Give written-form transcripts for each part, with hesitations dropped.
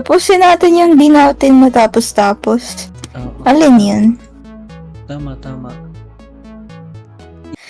Tapusin natin yung di natin matapos-tapos. Oo. Alin yun? Tama.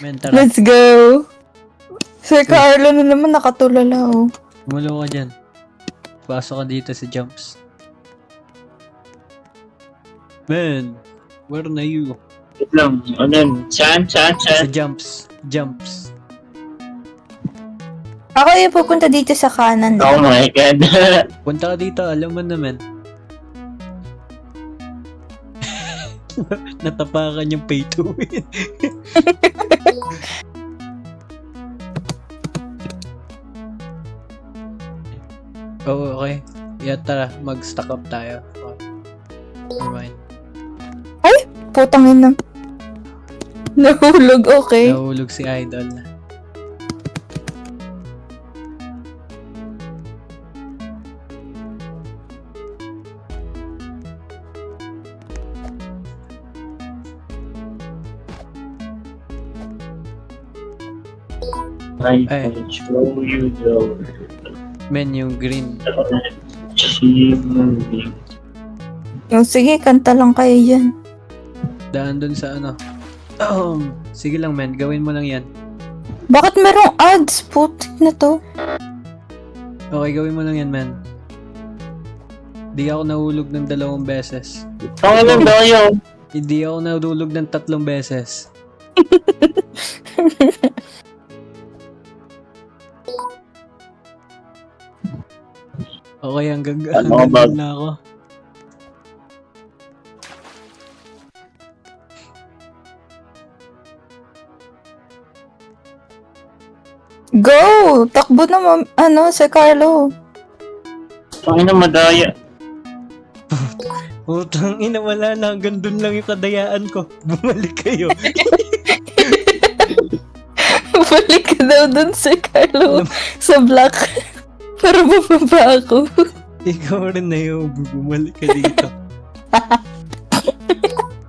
Men, tara. Let's go! Sir Carlo na naman nakatulala oh. Gumulo ka dyan. Pasok ka dito sa jumps. Man, where na you? Wait lang. Ano yun? Saan? Sa jumps. Ako yung pupunta dito sa kanan. Oh my God. Punta ka dito, alam mo naman. Natapakan yung pay to win. Oh, okay. Yeah, tara, mag-stock up tayo. Oh. Nevermind. Putang ina. Nahulog, okay. Nahulog si Idol. I Ay. can show you the Men, yung green. achievement. Yung sige, kanta lang kayo dyan. Daan dun sa ano. Sige lang, men. Gawin mo lang yan. Bakit merong ads? Putik na to. Okay, gawin mo lang yan, men. Di ako nahulog ng 2 beses. Ano ba yun? Hindi ako nahulog ng 3 beses. Okay, hanggang ba? na ako. Go! Takbo na Sir Carlo. Pangina madaya. Putang ina, wala na. Hanggang dun lang yung kadayaan ko. Bumalik kayo. Balik ka daw dun, Sir Carlo. Sa black. Para bumaba ako. Ikaw rin na yun. Bumalik ka dito.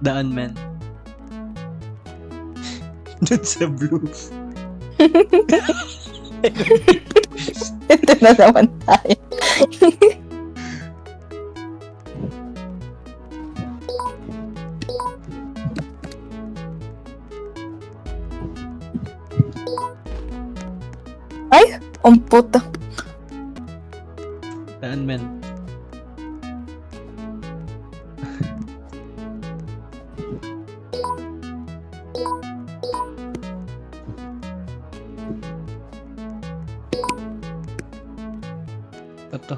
Daan, man. Dun sa blue. Ito na naman tayo. Ay! Ang puta. Daan, man. Ito.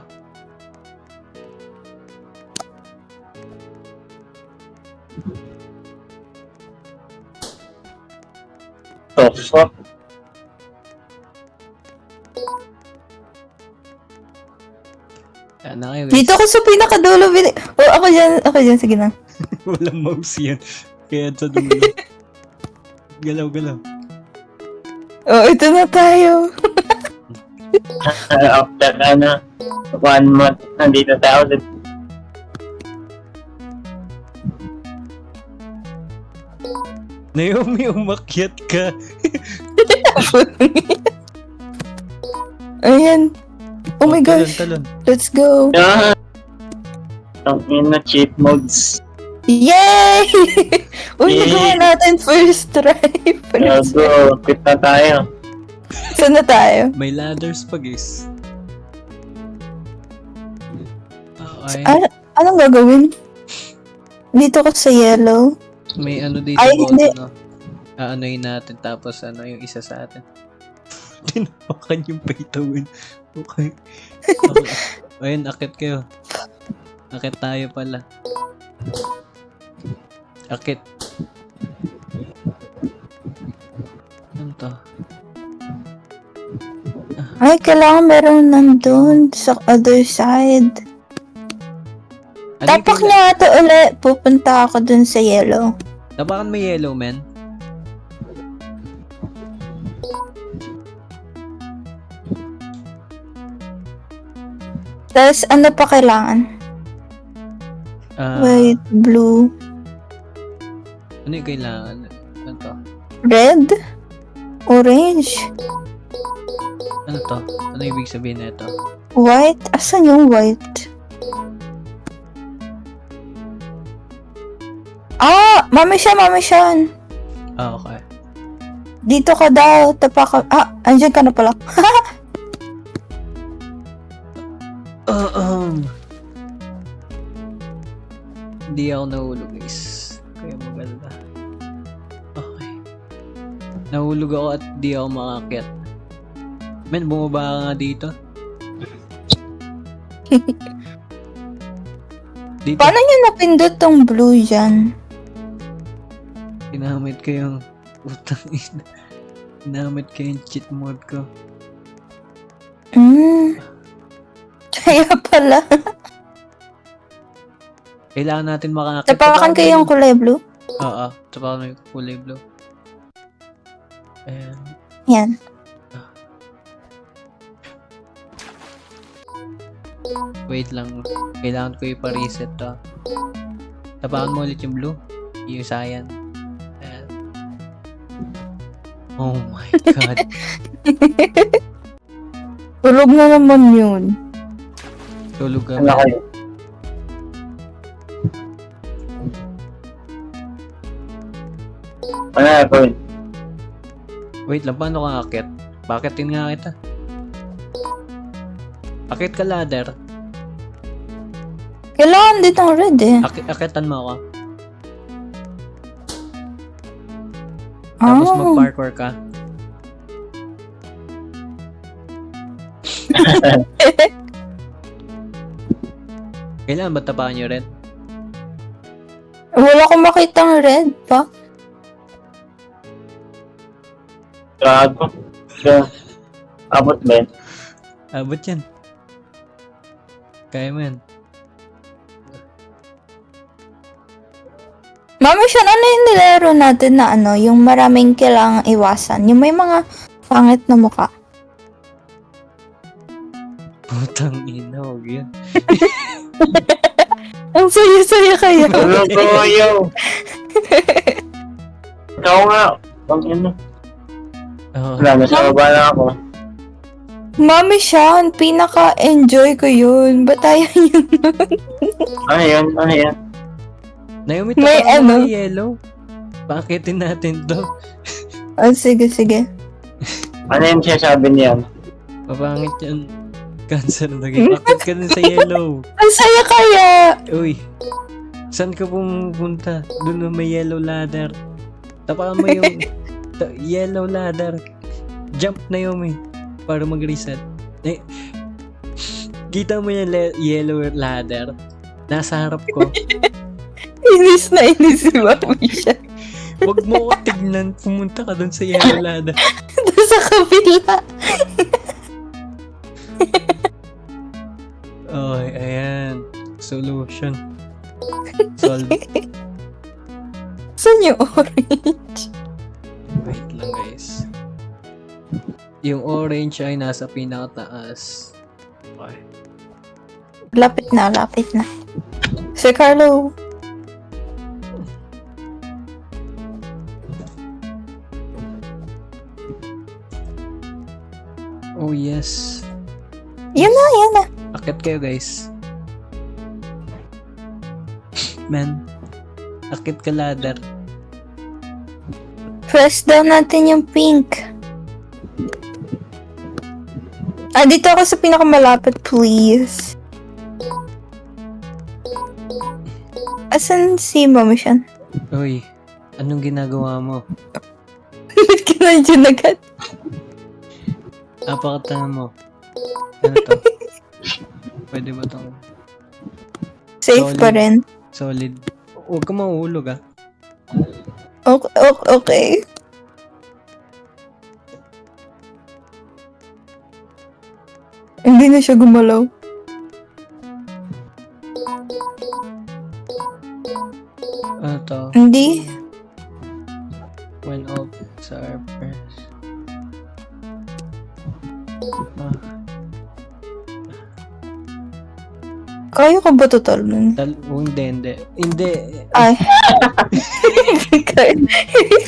The fuck? Yan na kayo, Dito guys. ako sa pinakadulo. Oh, ako dyan. Sige na. Walang mouse yan. Kaya sa dulo. Galaw. Oh, ito na tayo. After 1 month, nandito tayo ulit. Naomi, umakyat ka. Ayan. Oh my gosh. Talon. Let's go. Ah! Tangina cheat modes. Yay! Uy, Yay! nagawa natin first try. Gago, quit na tayo. Saan na tayo? May ladders pa, guys. Okay. Anong gagawin? Dito ko sa yellow. May ano dito Ay, po, hindi. ano. Aanoyin natin, tapos yung isa sa atin. Tinawakan yung pay to win. Okay. Ayun, akit kayo. Akit tayo pala. Akit. Ano to? Ay, kailangan meron nandun sa other side. Ano yung Tapak na ito ulit. Pupunta ako dun sa yellow. Tapakan may yellow, man. Tapos, ano pa kailangan? Ah, White, blue, ano yung kailangan? Ano to? red, orange, Ano to? Ano ibig sabihin na ito? white. Asan yung white? Mami siya. Ah, okay. Dito ka daw, tapa ka. Andyan ka na pala. Hindi ako nahulog, guys. Kaya maganda. Okay. Nahulog ako at di ako makakit. Men, bumaba ka nga dito. Dito. Paano nyo napindot tong blue dyan? Ginamit ko yung utang ina. Ginamit ko yung cheat mode ko. Kaya pala. Kailangan natin makakit. Tapakan ko yung kulay blue. Oo, tapakan mo yung kulay blue. Ayan. Yan. Wait lang. Kailangan ko ipa-reset to. Tapakan mo ulit yung blue. Yung cyan. Ayan. Oh my god. Tulog na naman yun. Tulog ka. Ano kayo? Ano ako? Wait lang, paano ka akit? Bakitin nga kita. Akit ka ladder. Kailangan dito ng red eh. Akitan mo ako. Tapos mag-parkour ka. Kailangan ba tapakan nyo red? Wala akong makitang red pa. Gago. So, abot ba yun? Abot yan. Kaya mo yan. Mami siya, ano yung nilaro natin na ano, yung maraming kailangang iwasan? Yung may mga pangit na mukha. Putang ina, huwag yan. Ang saya-saya kayo. Ano ko kayo? Ikaw nga. Ang ino. Oo. Wala, nasa baba na ako. Mami siya, pinaka-enjoy ko yun. Ba't ayaw yun? Ano yun? Ano yun? Naomi, May tapakan mo ano? yung yellow. Pakitin natin to. Oh, sige. Ano yung sinasabi niyan? Papangit yan. Cancer na game. Akit ka din sa yellow. Ang saya kaya! Uy, saan ka pumunta? Doon na may yellow ladder. Tapakan mo yung yellow ladder. Jump na yun, para mag-reset. Eh, kita mo yung yellow ladder. Nasa harap ko. Inis na inis si Mami siya. Huwag mo ko tignan. Pumunta ka doon sa yellow ladder. Doon sa kabila. Okay, ayan. Solution. Solve. Saan yung orange? Wait lang, guys. Yung orange ay nasa pinakataas. Okay. Lapit na. Si Carlo. Oh, yes. Yan na. Akit kayo, guys. Man. Akit ka ladder. Press down natin yung pink. Dito ako sa pinakamalapit, please. Asan si Mami siya? Uy, anong ginagawa mo? Ba't ka nandiyan agad? Apakatanga mo. Ano to? Pwede ba itong Safe Solid. pa rin. solid? Huwag ka mahuhulog, ah. Okay. Hindi na siya gumalaw. Ano to? Hindi. When all pets are pressed. Kaya ka ba to talon? Hindi. Hindi. Ay.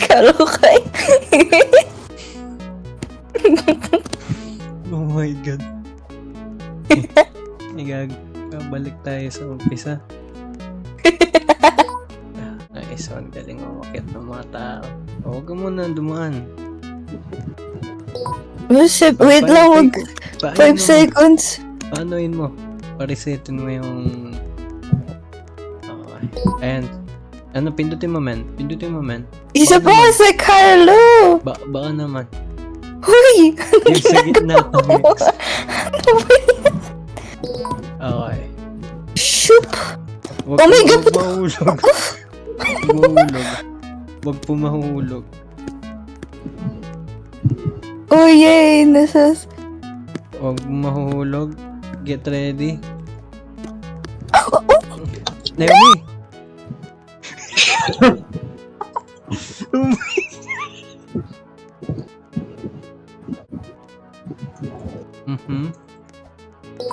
Kalo kay. Oh my god. Balik tayo sa umpisa. Nice. guys, ang galing umakit ng mga tao. Huwag ka muna dumaan. Wait lang, wag. 5 seconds. Paanoin mo? Parisetin mo yung... Okay. Ayan. Ano, pindutin mo, man. Pindutin mo, man. Isa Baka pa naman. si Carlo! Baka naman. Huy! Yung sa gitna ng mix. Okay. Shoop! Wag Oh my wag God! mahulog. Mahulog. Wag po mahulog. Oh yay! Nasas... Wag mahulog. Get ready. Naomi!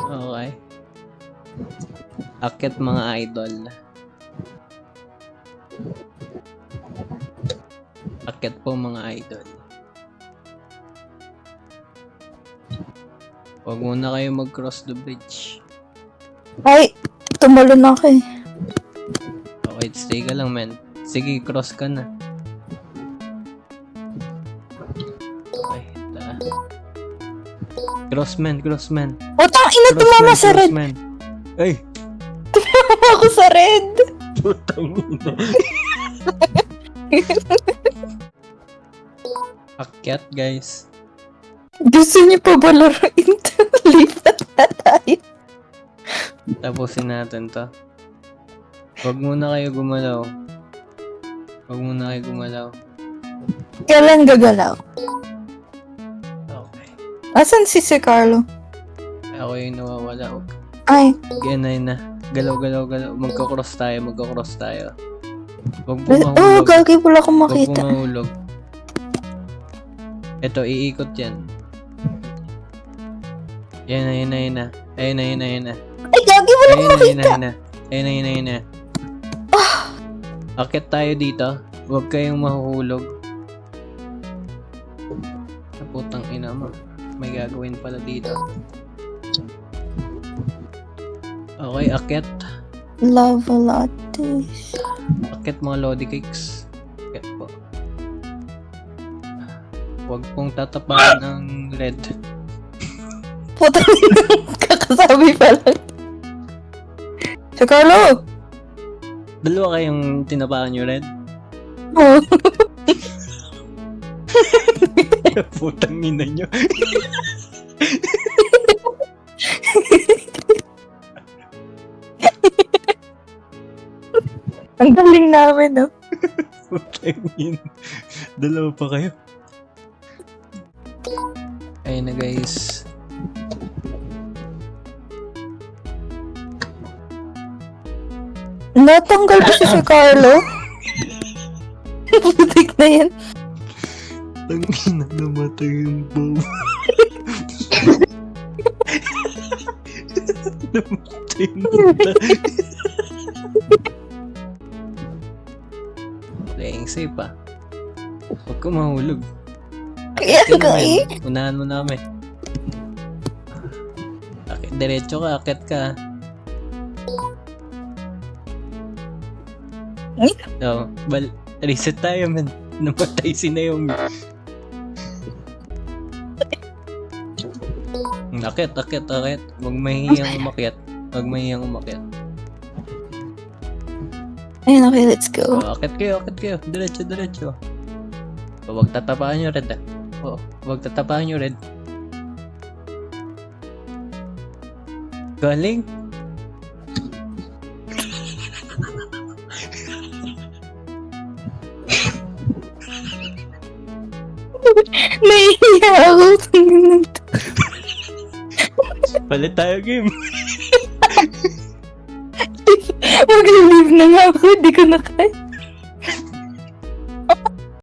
Okay. Akit mga idol. Akit po mga idol. Huwag muna kayo mag-cross the bridge. Ay! Tumalon ako eh. Okay, stay ka lang, man. Sige, cross ka na. Okay, cross, man, cross, man. Utang ina, tumama sa red. Man. Ay! Tumama ako sa red. Putang ina. Akyat, guys. Gusto niyo pa ba laruin to? Lipat na tayo. Tapusin natin to. Huwag muna kayo gumalaw. Huwag muna kayo gumalaw. Kailan gagalaw? Okay. Asan si Carlo? Ako yung nawawala. Ay, Ganay na. Galaw, galaw, galaw. Magkakross tayo, magkakross tayo. Huwag po oh, mahulog. gagi wala akong Huwag po makita. mahulog. Ito, iikot yan. Yan na, yan na, yan na. Ayun na, yan na, yan na. Ay, gagi wala akong Ayun na, makita. ayun na, ayun na. Ayun na, ayun na, ayun na. Akit tayo dito. Huwag kayong mahuhulog. Putang ina mo. May gagawin pala dito. Okay, akit. Lava lattes. Akit mga lodi cakes. Akit po. Huwag pong tatapakan ng red. Puta kakasabi pa lang. Si Carlo! Dalawa kayong tinapakan yung red? Oh. Putang ina nyo. Ang galing namin, no? Putang ina. Dalawa pa kayo. Ayun na guys. Natanggal ba siya si Carlo? Putik na yan. Tangina, namatay yung bow. Namatay yung buta. Playing safe ah. Huwag ka mahulog. Kaya Yan ka naman. eh. Unahan mo namin. Akit, diretso ka, akit ka. No, reset tayo man. Namatay si Naomi. Akit. Huwag mahihiyang umakyat. Huwag mahihiyang umakyat. Ayun, okay, let's go. Oh, akit kayo. Diretso. Oh, huwag tatapakan nyo red ah. Oo, huwag tatapakan nyo red. Galing. Nahihiya ako. Palit tayo game. Mag-leave na nga ako. Hindi ko na kaya.